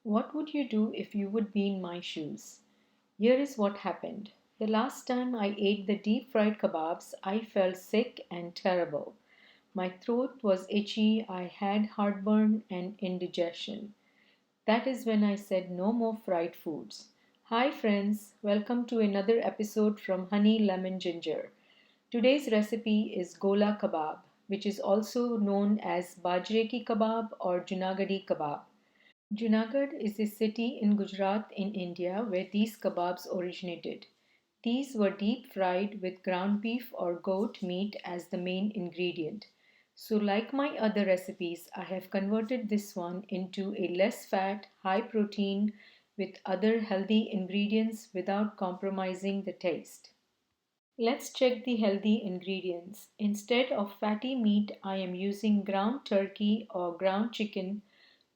What would you do if you would be in my shoes? Here is what happened. The last time I ate the deep fried kebabs, I felt sick and terrible. My throat was itchy, I had heartburn and indigestion. That is when I said no more fried foods. Hi friends, welcome to another episode from Honey Lemon Ginger. Today's recipe is Gola Kabab, which is also known as bajre ki kabab or Junagadhi Kabab. Junagadh is a city in Gujarat in India where these kebabs originated. These were deep fried with ground beef or goat meat as the main ingredient. So, like my other recipes, I have converted this one into a less fat, high protein with other healthy ingredients without compromising the taste. Let's check the healthy ingredients. Instead of fatty meat, I am using ground turkey or ground chicken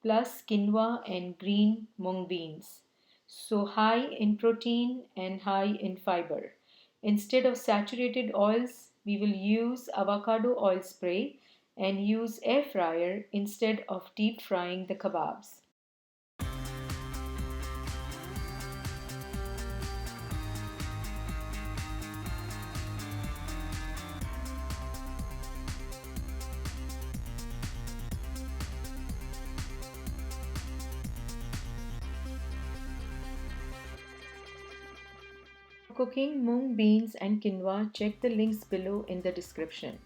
plus quinoa and green mung beans. So high in protein and high in fiber. Instead of saturated oils, we will use avocado oil spray and use air fryer instead of deep frying the kebabs. For cooking mung beans and quinoa, check the links below in the description.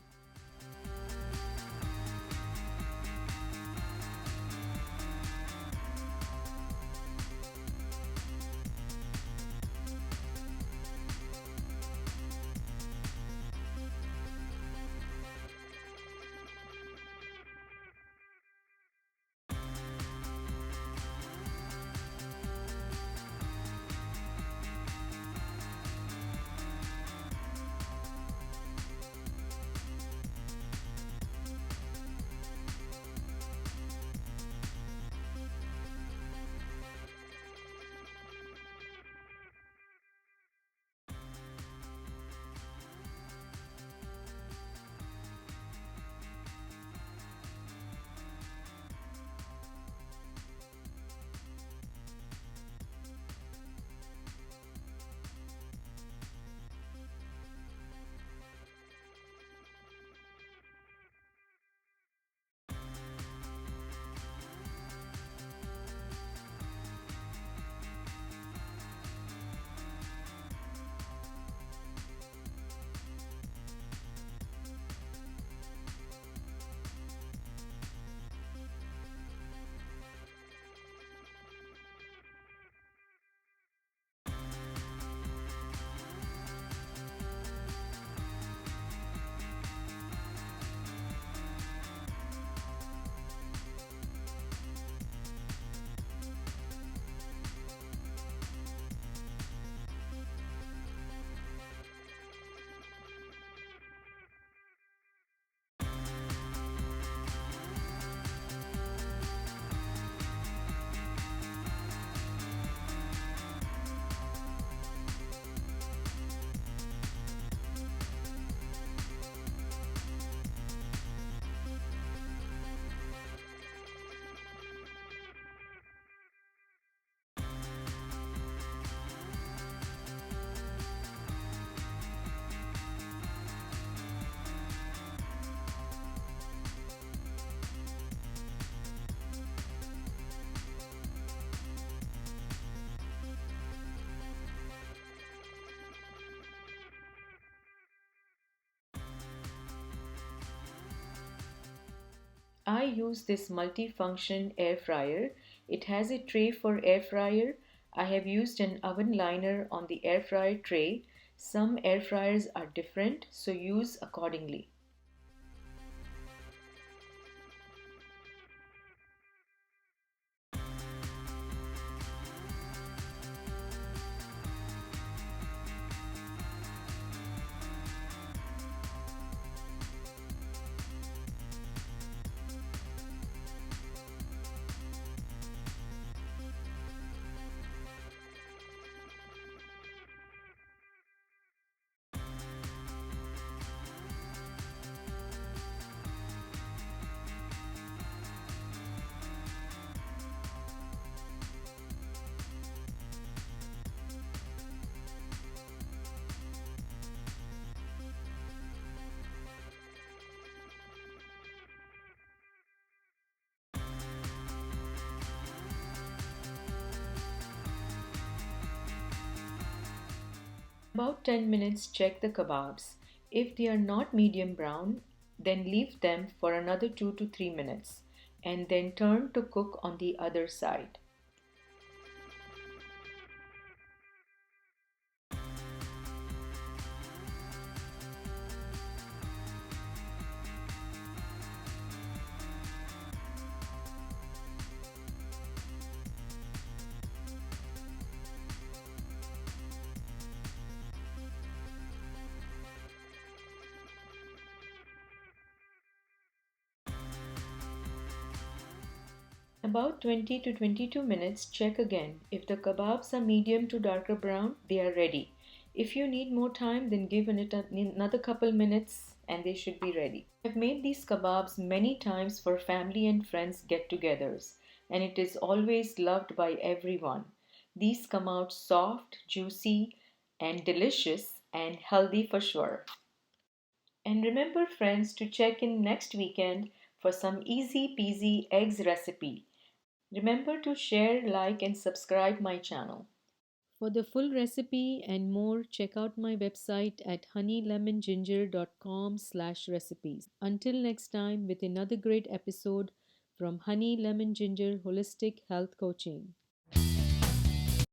I use this multi-function air fryer. It has a tray for air fryer. I have used an oven liner on the air fryer tray. Some air fryers are different, so use accordingly. About 10 minutes, check the kebabs. If they are not medium brown, then leave them for another 2 to 3 minutes and then turn to cook on the other side. About 20 to 22 minutes, check again. If the kebabs are medium to darker brown, they are ready. If you need more time, then give it another couple minutes and they should be ready. I've made these kebabs many times for family and friends get togethers, and it is always loved by everyone. These come out soft, juicy, and delicious and healthy for sure. And remember, friends, to check in next weekend for some easy peasy eggs recipe. Remember to share, like, and subscribe my channel. For the full recipe and more, check out my website at honeylemonginger.com/recipes. Until next time, with another great episode from Honey Lemon Ginger Holistic Health Coaching.